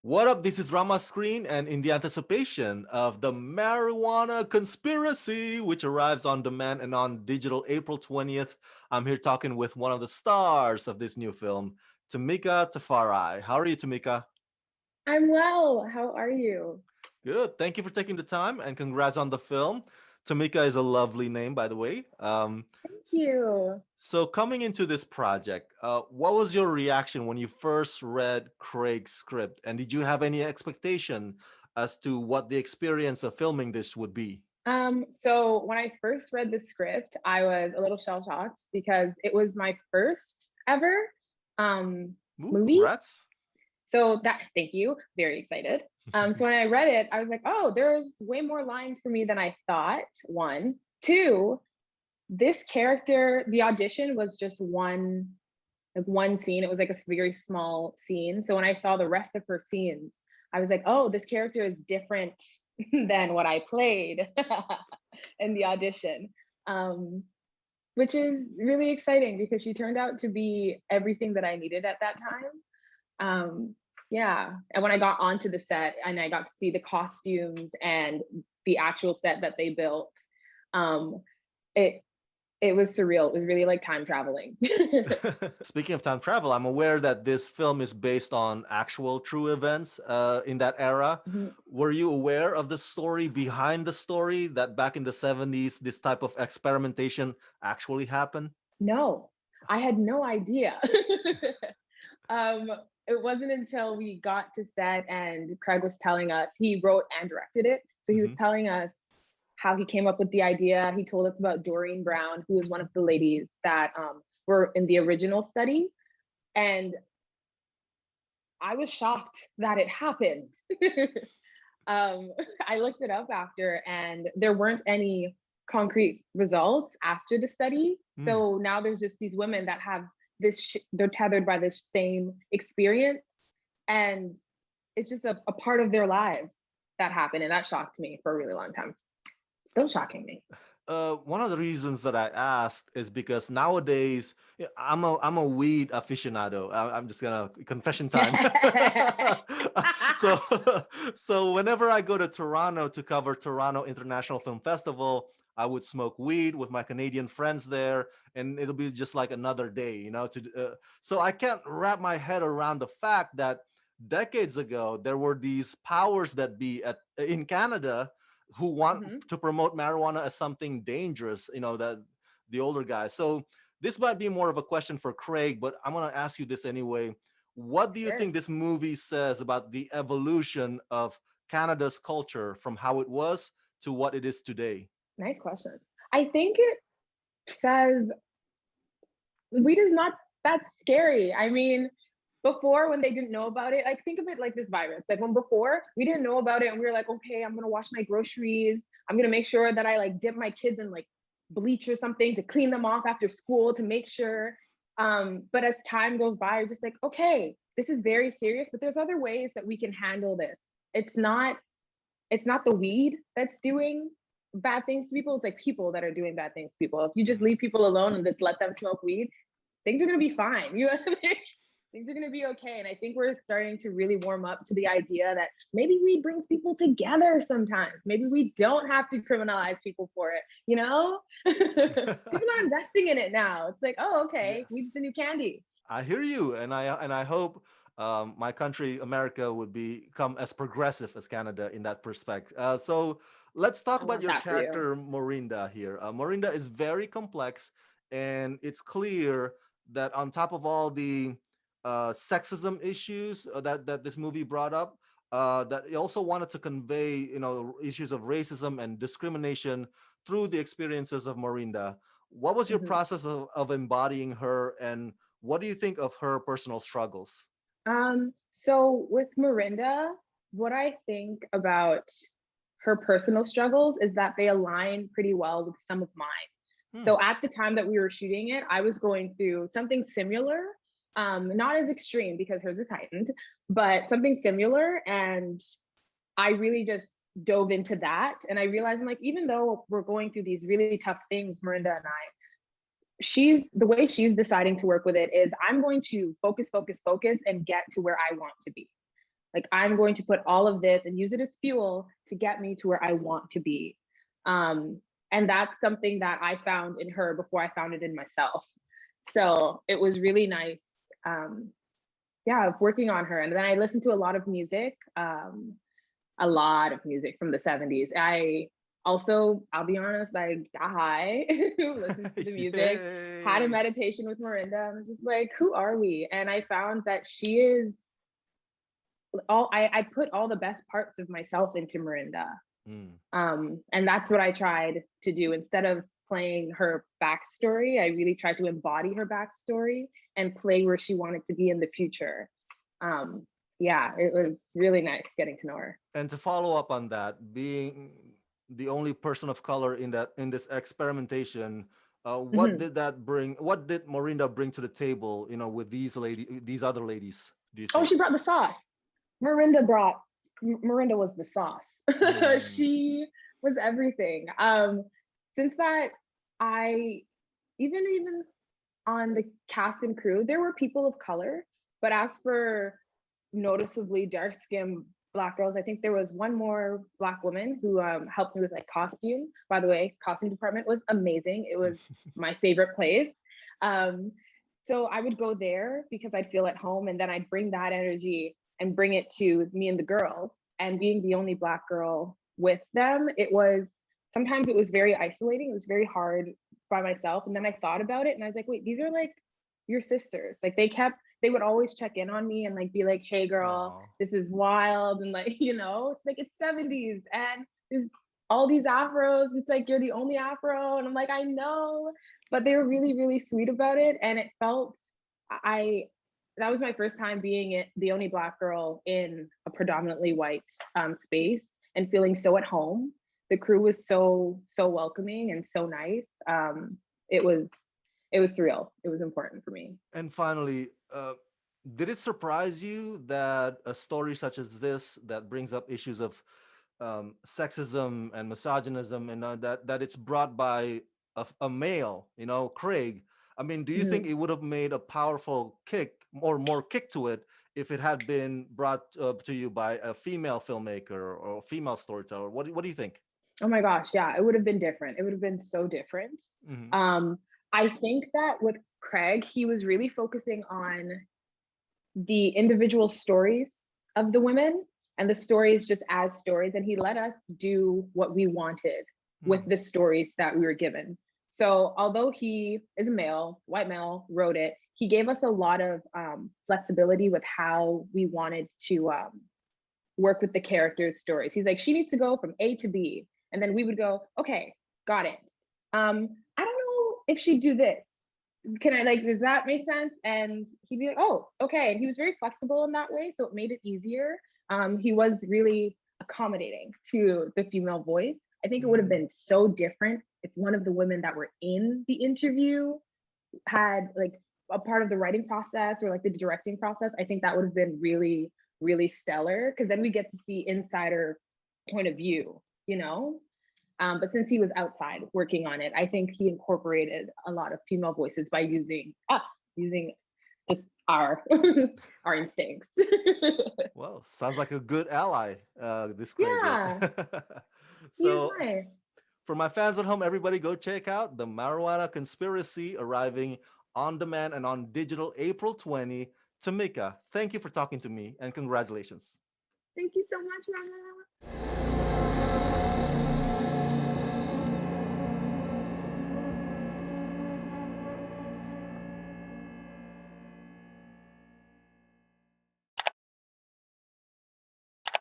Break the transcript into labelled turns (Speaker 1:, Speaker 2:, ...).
Speaker 1: What up? This is Rama Screen, and in the anticipation of the marijuana conspiracy, which arrives on demand and on digital April 20th, I'm here talking with one of the stars of this new film, Tymika Tafari. How are you, Tymika?
Speaker 2: I'm well. How are you?
Speaker 1: Good. Thank you for taking the time, and congrats on the film. Tymika is a lovely name, by the way.
Speaker 2: Thank
Speaker 1: S-
Speaker 2: you.
Speaker 1: so, coming into this project, what was your reaction when you first read Craig's script? And did you have any expectation as to what the experience of filming this would be?
Speaker 2: So when I first read the script, I was a little shell shocked because it was my first ever um
Speaker 1: Ooh,
Speaker 2: movie.
Speaker 1: congrats.
Speaker 2: So that thank you. Very excited. So when I read it, I was like, oh, there's way more lines for me than I thought. One. Two, this character, the audition was just one scene. It was like a very small scene. So when I saw the rest of her scenes, I was like, oh, this character is different than what I played in the audition. Um, which is really exciting because she turned out to be everything that I needed at that time. Yeah. And when I got onto the set and I got to see the costumes and the actual set that they built, um, it it was surreal. It was really like time traveling.
Speaker 1: Speaking of time travel, I'm aware that this film is based on actual true events in that era. Were you aware of the story behind the story that back in the 70s, this type of experimentation actually happened?
Speaker 2: No, I had no idea. um, it wasn't until we got to set and Craig was telling us, he wrote and directed it. So he was
Speaker 1: Hmm.
Speaker 2: telling us how he came up with the idea. He told us about Doreen Brown, who was one of the ladies that were in the original study. And I was shocked that it happened. um, I looked it up after, and there weren't any concrete results after the study.
Speaker 1: Mm.
Speaker 2: So now there's just these women that have they're tethered by this same experience, and it's just a part of their lives that happened. And that shocked me for a really long time. Still shocking me.
Speaker 1: One of the reasons that I asked is because nowadays I'm a weed aficionado. I'm just gonna confession time. so so whenever I go to Toronto to cover Toronto International Film Festival, I would smoke weed with my Canadian friends there, and it'll be just like another day, so I can't wrap my head around the fact that decades ago there were these powers that be in Canada who want
Speaker 2: Mhm.
Speaker 1: to promote marijuana as something dangerous, that the older guys. So this might be more of a question for Craig, but I'm going to ask you this anyway. What do you
Speaker 2: Sure.
Speaker 1: think this movie says about the evolution of Canada's culture from how it was to what it is today?
Speaker 2: Nice question. I think it says weed is not that scary. I mean, before when they didn't know about it, like think of it like this virus. Like when before we didn't know about it and we were like, okay, I'm gonna wash my groceries. I'm gonna make sure that I like dip my kids in like bleach or something to clean them off after school to make sure. But as time goes by, you're just like, okay, this is very serious, but there's other ways that we can handle this. It's not it's not the weed that's doing bad things to people. It's like people that are doing bad things to people. If you just
Speaker 1: Mhm.
Speaker 2: leave people alone and just let them smoke weed, things are going to be fine. Things are going to be okay. And I think we're starting to really warm up to the idea that maybe weed brings people together sometimes. Maybe we don't have to criminalize people for it. People are investing in it now. It's like, oh, okay, weed's
Speaker 1: Yes.
Speaker 2: the new candy.
Speaker 1: I hear you, and I hope my country, America, would become as progressive as Canada in that perspective. So let's talk
Speaker 2: I
Speaker 1: about
Speaker 2: want
Speaker 1: your
Speaker 2: that for you.
Speaker 1: character, Morinda. Here, Morinda is very complex, and it's clear that on top of all the sexism issues that this movie brought up, that it also wanted to convey, issues of racism and discrimination through the experiences of Morinda. What was your
Speaker 2: Mhm.
Speaker 1: process of embodying her, and what do you think of her personal struggles?
Speaker 2: So with Morinda, what I think about her personal struggles is that they align pretty well with some of mine.
Speaker 1: Hmm.
Speaker 2: So at the time that we were shooting it, I was going through something similar, not as extreme because hers is heightened, but something similar. And I really just dove into that. And I realized I'm like, even though we're going through these really tough things, Morinda and I, she's the way she's deciding to work with it is I'm going to focus, focus, focus and get to where I want to be. Like, I'm going to put all of this and use it as fuel to get me to where I want to be. And that's something that I found in her before I found it in myself. So it was really nice. Um, yeah, working on her. And then I listened to a lot of music from the 70s. I also, I'll be honest, I got high, listened to the music, had a
Speaker 1: Yay.
Speaker 2: meditation with Morinda. I was just like, who are we? And I found that she is I put all the best parts of myself into Morinda.
Speaker 1: Mm.
Speaker 2: And that's what I tried to do. Instead of playing her backstory, I really tried to embody her backstory and play where she wanted to be in the future. Yeah, it was really nice getting to know her.
Speaker 1: And to follow up on that, being the only person of color in this experimentation, what
Speaker 2: Mhm.
Speaker 1: did that bring? What did Morinda bring to the table? With these other ladies. Do you
Speaker 2: Oh,
Speaker 1: think?
Speaker 2: she brought the sauce. Morinda brought Morinda was the sauce.
Speaker 1: Mm.
Speaker 2: She was everything. Since that, I even on the cast and crew, there were people of color, but as for noticeably dark skinned Black girls, I think there was one more Black woman who helped me with like costume. By the way, costume department was amazing. It was my favorite place. Um, so I would go there because I'd feel at home, and then I'd bring that energy and bring it to me and the girls. And being the only Black girl with them, sometimes it was very isolating. It was very hard by myself. And then I thought about it and I was like, wait, these are like your sisters. Like they would always check in on me and like be like, hey girl,
Speaker 1: Oh.
Speaker 2: this is wild. And like, it's like it's 70s and there's all these afros. It's like you're the only afro. And I'm like, I know. But they were really, really sweet about it. And it felt I that was my first time being the only Black girl in a predominantly white space and feeling so at home. The crew was so welcoming and so nice. It was it was surreal. It was important for me.
Speaker 1: And finally, did it surprise you that a story such as this, that brings up issues of sexism and misogynism, and that it's brought by a male, Craig? I mean, do you think
Speaker 2: Mhm.
Speaker 1: it would have made a powerful kick or more kick to it if it had been brought to you by a female filmmaker or a female storyteller? What do you think?
Speaker 2: Oh my gosh, yeah, it would have been different. It would have been so different.
Speaker 1: Hmm.
Speaker 2: Um, I think that with Craig, he was really focusing on the individual stories of the women and the stories just as stories. And he let us do what we wanted with
Speaker 1: Hmm.
Speaker 2: the stories that we were given. So, although he is a male, white male, wrote it, he gave us a lot of flexibility with how we wanted to work with the characters' stories. He's like, she needs to go from A to B. And then we would go, okay, got it. I don't know if she'd do this. Can I like, does that make sense? And he'd be like, oh, okay. And he was very flexible in that way. So it made it easier. He was really accommodating to the female voice. I think it would have
Speaker 1: Hmm.
Speaker 2: been so different if one of the women that were in the interview had like a part of the writing process or like the directing process. I think that would have been really, really stellar because then we get to see insider point of view, you know? But since he was outside working on it, I think he incorporated a lot of female voices by using just our our instincts.
Speaker 1: Well, sounds like a good ally, this Craig is.
Speaker 2: Yeah, he is
Speaker 1: So,
Speaker 2: nice.
Speaker 1: for my fans at home, everybody go check out The Marijuana Conspiracy, arriving on demand and on digital April 20. Tymika, thank you for talking to me and congratulations.
Speaker 2: Thank you so much, Rama.